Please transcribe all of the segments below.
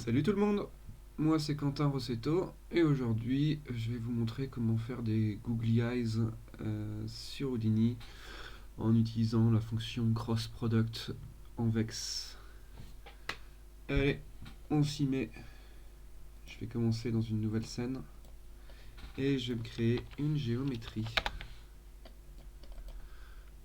Salut tout le monde, moi c'est Quentin Rossetto et aujourd'hui je vais vous montrer comment faire des googly eyes sur Houdini en utilisant la fonction cross product en Vex. Allez, on s'y met. Je vais commencer dans une nouvelle scène et je vais me créer une géométrie.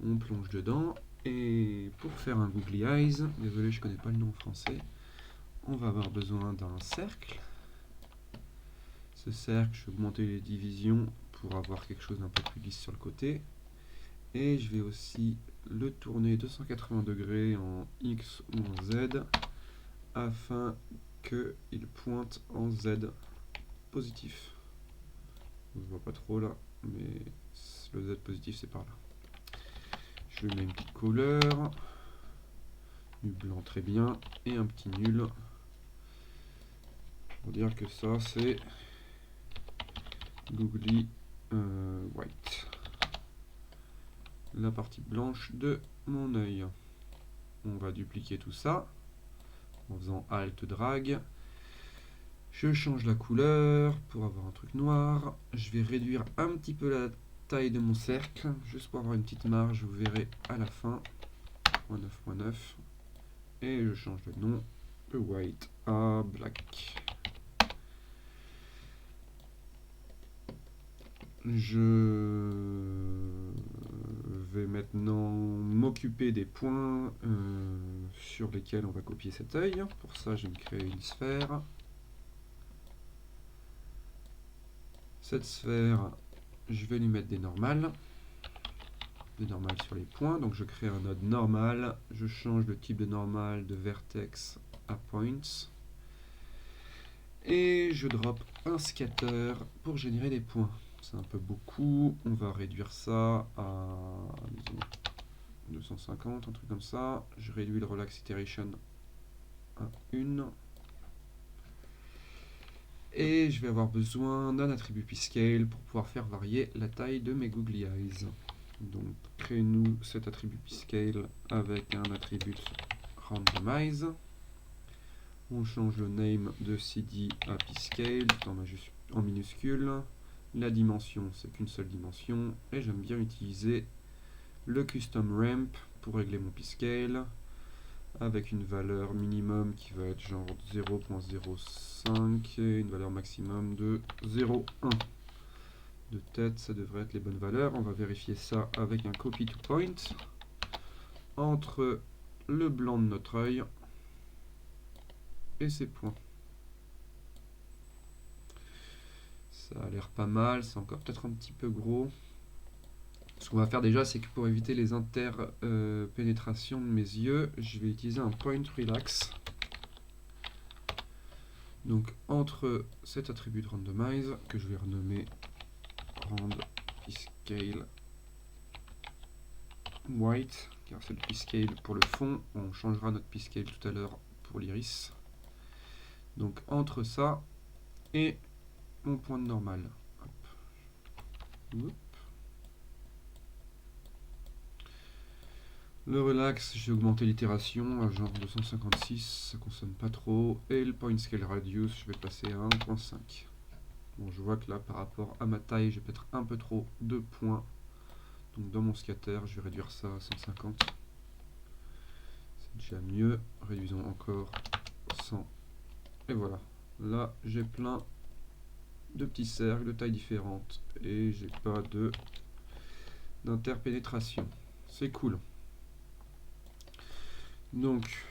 On plonge dedans et pour faire un googly eyes, désolé je connais pas le nom en français, on va avoir besoin d'un cercle. Ce cercle, je vais augmenter les divisions pour avoir quelque chose d'un peu plus lisse sur le côté. Et je vais aussi le tourner 280 degrés en X ou en Z afin qu'il pointe en Z positif. On ne voit pas trop là, mais le Z positif c'est par là. Je lui mets une petite couleur, du blanc très bien, et un petit nul pour dire que ça c'est googly white. La partie blanche de mon œil. On va dupliquer tout ça en faisant Alt Drag. Je change la couleur pour avoir un truc noir. Je vais réduire un petit peu la taille de mon cercle, juste pour avoir une petite marge, vous verrez à la fin. 0.9.9. Et je change le nom de white à black. Je vais maintenant m'occuper des points sur lesquels on va copier cet œil. Pour ça, je vais me créer une sphère. Cette sphère, je vais lui mettre des normales. Des normales sur les points. Donc je crée un node normal. Je change le type de normal de vertex à points. Et je drop un scatter pour générer des points. C'est un peu beaucoup. On va réduire ça à 250, un truc comme ça. Je réduis le relax iteration à 1. Et je vais avoir besoin d'un attribut pscale pour pouvoir faire varier la taille de mes googly eyes. Donc créez-nous cet attribut pscale avec un attribut randomize. On change le name de cd à pscale en minuscule. La dimension, c'est qu'une seule dimension. Et j'aime bien utiliser le custom ramp pour régler mon pscale avec une valeur minimum qui va être genre 0.05 et une valeur maximum de 0.1. De tête, ça devrait être les bonnes valeurs. On va vérifier ça avec un copy to point entre le blanc de notre œil et ses points. Ça a l'air pas mal, c'est encore peut-être un petit peu gros. Ce qu'on va faire déjà, c'est que pour éviter les interpénétrations de mes yeux, je vais utiliser un point relax. Donc entre cet attribut de randomize, que je vais renommer rand pscale white, car c'est le pscale pour le fond, on changera notre pscale tout à l'heure pour l'iris. Donc entre ça et mon point de normal. Hop. Le relax, j'ai augmenté l'itération à genre 256, ça consomme pas trop. Et le point scale radius, je vais passer à 1.5. Bon, je vois que là, par rapport à ma taille, j'ai peut-être un peu trop de points. Donc dans mon scatter, je vais réduire ça à 150. C'est déjà mieux. Réduisons encore 100. Et voilà. Là, j'ai plein de petits cercles de tailles différentes. Et j'ai pas d'interpénétration. C'est cool. Donc,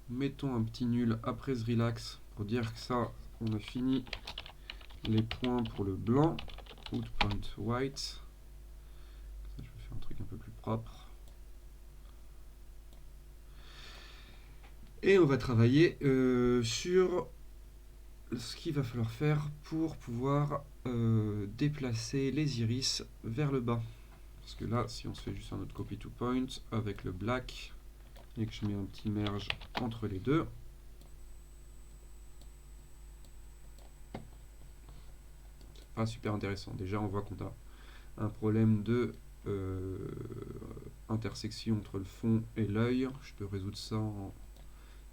mettons un petit nul après ce relax pour dire que ça, on a fini les points pour le blanc. Out point white. Ça, je vais faire un truc un peu plus propre. Et on va travailler sur ce qu'il va falloir faire pour pouvoir déplacer les iris vers le bas. Parce que là, si on se fait juste un autre copy to point avec le black et que je mets un petit merge entre les deux, c'est pas super intéressant. Déjà, on voit qu'on a un problème de intersection entre le fond et l'œil. Je peux résoudre ça en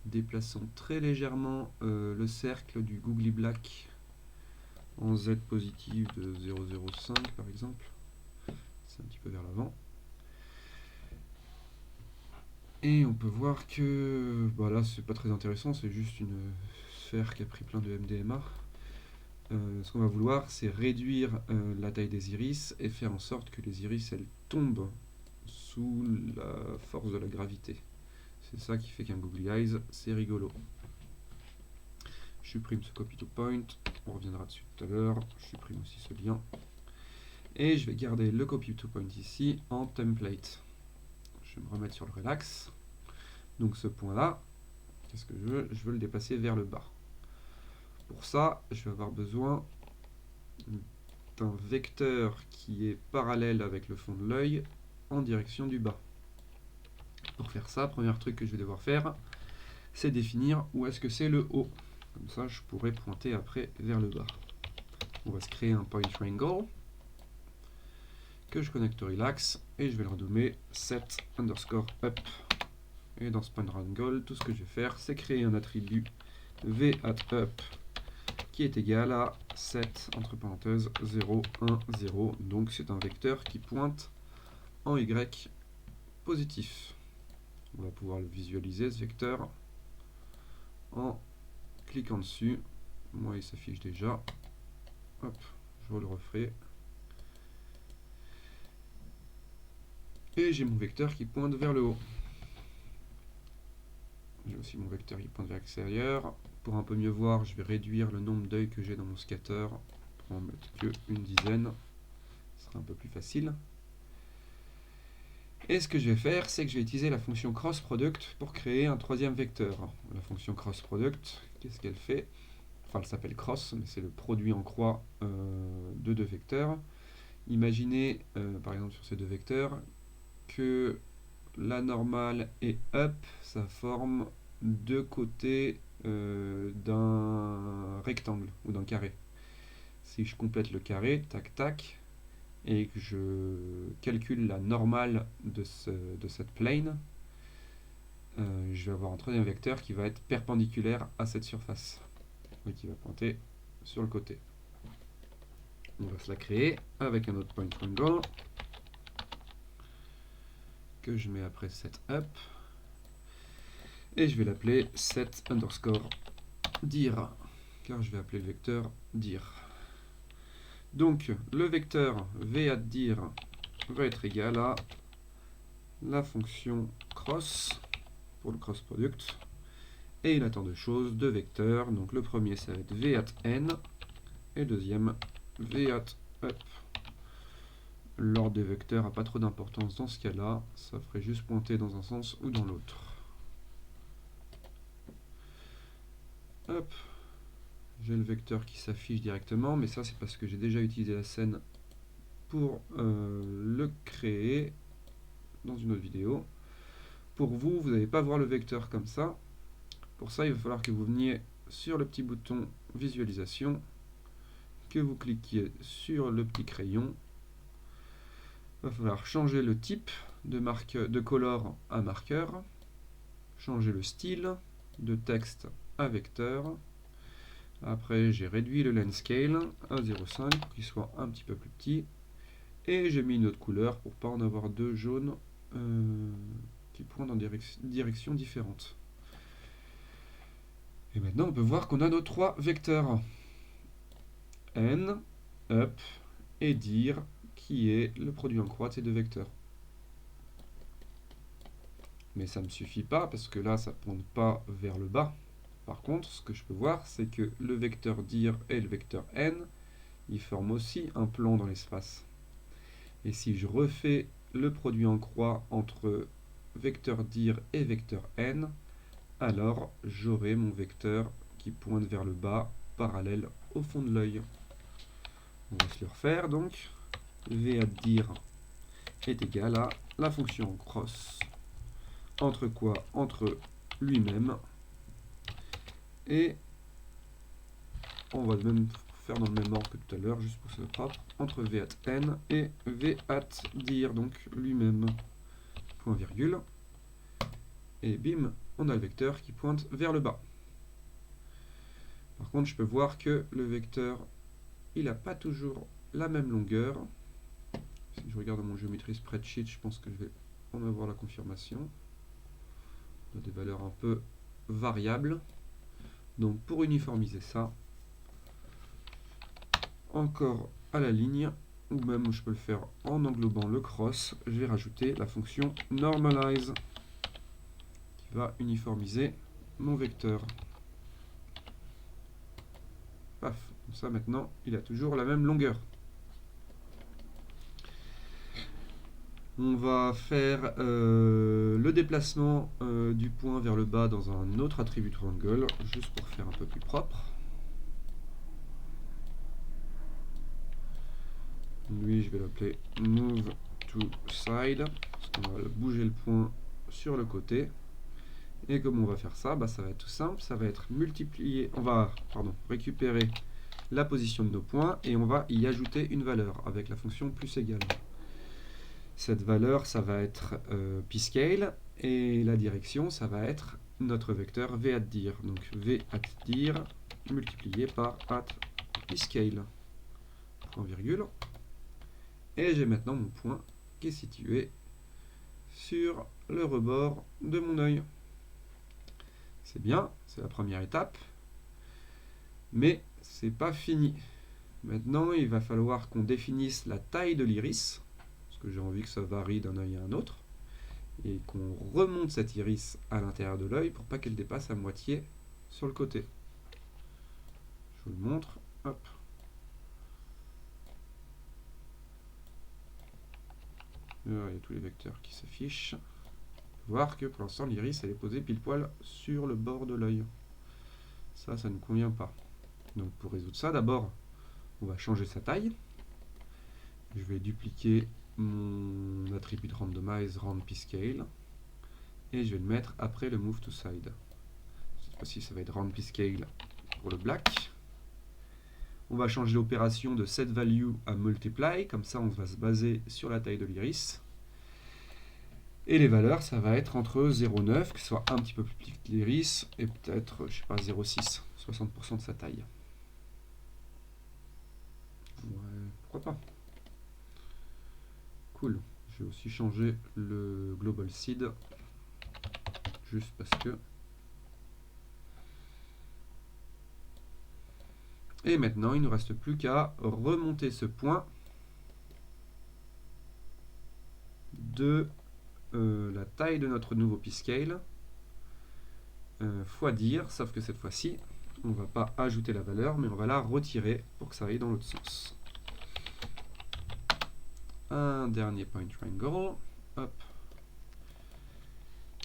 Déplaçons très légèrement le cercle du googly black en Z positive de 0,05 par exemple. C'est un petit peu vers l'avant. Et on peut voir que là c'est pas très intéressant, c'est juste une sphère qui a pris plein de MDMA. Ce qu'on va vouloir, c'est réduire la taille des iris et faire en sorte que les iris elles tombent sous la force de la gravité. C'est ça qui fait qu'un googly eyes c'est rigolo. Je supprime ce copy to point, on reviendra dessus tout à l'heure. Je supprime aussi ce lien. Et je vais garder le copy to point ici en template. Je vais me remettre sur le relax. Donc ce point là, qu'est-ce que je veux? Je veux le déplacer vers le bas. Pour ça, je vais avoir besoin d'un vecteur qui est parallèle avec le fond de l'œil en direction du bas. Pour faire ça, premier truc que je vais devoir faire, c'est définir où est-ce que c'est le haut. Comme ça, je pourrais pointer après vers le bas. On va se créer un point triangle que je connecte au relax et je vais le renommer set underscore up. Et dans ce point triangle, tout ce que je vais faire, c'est créer un attribut v@up qui est égal à 7 entre parenthèses 0, 1, 0. Donc c'est un vecteur qui pointe en Y positif. On va pouvoir le visualiser ce vecteur en cliquant dessus. Moi il s'affiche déjà. Hop, je le referai. Et j'ai mon vecteur qui pointe vers le haut. J'ai aussi mon vecteur qui pointe vers l'extérieur. Pour un peu mieux voir, je vais réduire le nombre d'œils que j'ai dans mon scatter pour en mettre que une dizaine. Ce sera un peu plus facile. Et ce que je vais faire, c'est que je vais utiliser la fonction crossProduct pour créer un troisième vecteur. La fonction crossProduct, qu'est-ce qu'elle fait? Enfin, elle s'appelle cross, mais c'est le produit en croix de deux vecteurs. Imaginez, par exemple sur ces deux vecteurs, que la normale et up, ça forme deux côtés d'un rectangle ou d'un carré. Si je complète le carré, tac tac, et que je calcule la normale de cette plane, je vais avoir un troisième vecteur qui va être perpendiculaire à cette surface et qui va pointer sur le côté. On va se la créer avec un autre point triangle que je mets après set up et je vais l'appeler set underscore dir car je vais appeler le vecteur dir. Donc le vecteur v@dir va être égal à la fonction cross pour le cross product et il attend deux choses, deux vecteurs. Donc le premier ça va être v@n et le deuxième v@up. L'ordre des vecteurs n'a pas trop d'importance dans ce cas-là, ça ferait juste pointer dans un sens ou dans l'autre. Hop, j'ai le vecteur qui s'affiche directement, mais ça c'est parce que j'ai déjà utilisé la scène pour le créer dans une autre vidéo. Pour vous, vous n'allez pas voir le vecteur comme ça. Pour ça, il va falloir que vous veniez sur le petit bouton visualisation, que vous cliquiez sur le petit crayon. Il va falloir changer le type de color à marqueur, changer le style de texte à vecteur. Après, j'ai réduit le len scale à 0,5 pour qu'il soit un petit peu plus petit. Et j'ai mis une autre couleur pour ne pas en avoir deux jaunes qui pointent dans des directions différentes. Et maintenant, on peut voir qu'on a nos trois vecteurs. N, up et dir, qui est le produit en croix de ces deux vecteurs. Mais ça ne me suffit pas, parce que là, ça ne pointe pas vers le bas. Par contre, ce que je peux voir, c'est que le vecteur dir et le vecteur n, ils forment aussi un plan dans l'espace. Et si je refais le produit en croix entre vecteur dir et vecteur n, alors j'aurai mon vecteur qui pointe vers le bas, parallèle au fond de l'œil. On va se le refaire donc. v@dir est égal à la fonction cross. Entre quoi? Entre lui-même. Et on va même faire dans le même ordre que tout à l'heure, juste pour que ce soit propre. Entre v@n et v@dir, donc lui-même. Point virgule. Et bim, on a le vecteur qui pointe vers le bas. Par contre, je peux voir que le vecteur, il n'a pas toujours la même longueur. Si je regarde mon géométrie spreadsheet, je pense que je vais en avoir la confirmation. On a des valeurs un peu variables. Donc pour uniformiser ça, encore à la ligne, ou même je peux le faire en englobant le cross, je vais rajouter la fonction normalize qui va uniformiser mon vecteur. Paf, comme ça maintenant il a toujours la même longueur. On va faire le déplacement du point vers le bas dans un autre attribut triangle, juste pour faire un peu plus propre. Lui, je vais l'appeler move to side, parce qu'on va bouger le point sur le côté. Et comme on va faire ça, ça va être tout simple, ça va être multiplier, on va récupérer la position de nos points et on va y ajouter une valeur avec la fonction plus égale. Cette valeur, ça va être pscale et la direction, ça va être notre vecteur v@dir. Donc v@dir multiplié par @pscale. Point virgule. Et j'ai maintenant mon point qui est situé sur le rebord de mon œil. C'est bien, c'est la première étape. Mais c'est pas fini. Maintenant, il va falloir qu'on définisse la taille de l'iris, parce que j'ai envie que ça varie d'un œil à un autre, et qu'on remonte cette iris à l'intérieur de l'œil pour pas qu'elle dépasse à moitié sur le côté. Je vous le montre. Hop. Alors, il y a tous les vecteurs qui s'affichent. Voir que pour l'instant l'iris elle est posée pile poil sur le bord de l'œil. Ça ne convient pas. Donc pour résoudre ça, d'abord on va changer sa taille. Je vais dupliquer mon attribut de randomize roundPscale et je vais le mettre après le move to side. Cette fois-ci ça va être roundPscale pour le black. On va changer l'opération de setValue à multiply, comme ça on va se baser sur la taille de l'iris. Et les valeurs, ça va être entre 0,9, que ce soit un petit peu plus petit que l'iris, et peut-être, je sais pas, 0,6, 60% de sa taille. Ouais, pourquoi pas. Cool. Je vais aussi changer le global seed, juste parce que... Et maintenant, il ne nous reste plus qu'à remonter ce point de la taille de notre nouveau pscale fois dir, sauf que cette fois-ci, on ne va pas ajouter la valeur, mais on va la retirer pour que ça aille dans l'autre sens. Un dernier point triangle, hop,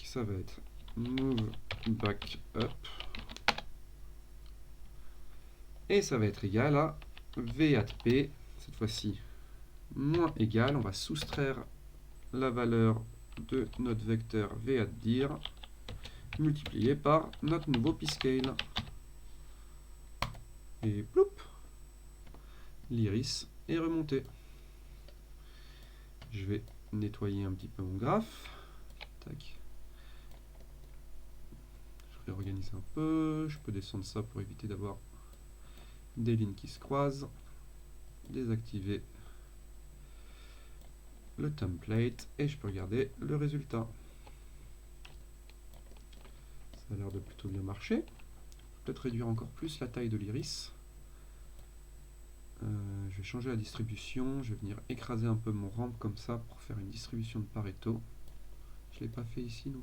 ça va être move back up, et ça va être égal à v@p, cette fois-ci moins égal, on va soustraire la valeur de notre vecteur v@dir multiplié par notre nouveau pscale. Et ploup, l'iris est remonté. Je vais nettoyer un petit peu mon graphe. Tac. Je réorganise un peu. Je peux descendre ça pour éviter d'avoir des lignes qui se croisent. Désactiver le template et je peux regarder le résultat. Ça a l'air de plutôt bien marcher. Peut-être réduire encore plus la taille de l'iris. Je vais changer la distribution. Je vais venir écraser un peu mon ramp comme ça pour faire une distribution de Pareto. Je ne l'ai pas fait ici non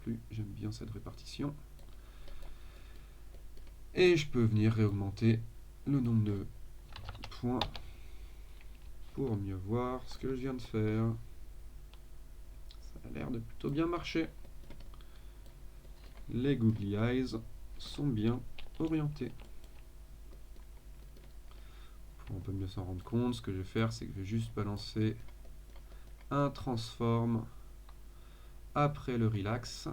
plus. J'aime bien cette répartition. Et je peux venir réaugmenter le nombre de points pour mieux voir ce que je viens de faire. Ça a l'air de plutôt bien marcher. Les googly eyes sont bien orientés. Pour un peu mieux s'en rendre compte, ce que je vais faire, c'est que je vais juste balancer un transform après le relax.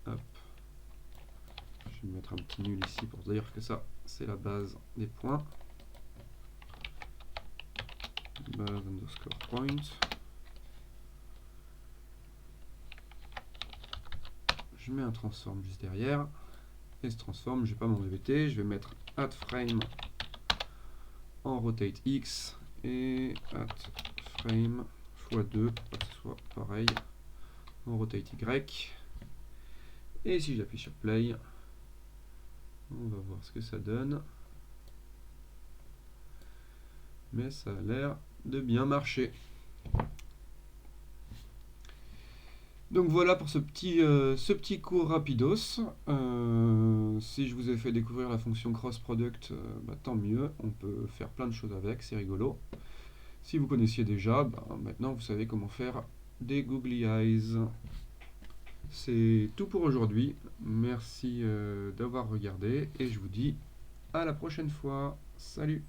Hop. Je vais mettre un petit nul ici pour dire que ça, c'est la base des points. Base underscore point. je mets un transform juste derrière. Et ce transform, je vais pas m'embêter, je vais mettre add frame en rotate x et add frame x2 pour que ce soit pareil en rotate y. Et si j'appuie sur play, on va voir ce que ça donne. Mais ça a l'air de bien marcher. Donc voilà pour ce petit cours rapidos. Si je vous ai fait découvrir la fonction cross product, tant mieux, on peut faire plein de choses avec, c'est rigolo. Si vous connaissiez déjà, maintenant vous savez comment faire des googly eyes. C'est tout pour aujourd'hui. Merci d'avoir regardé et je vous dis à la prochaine fois. Salut!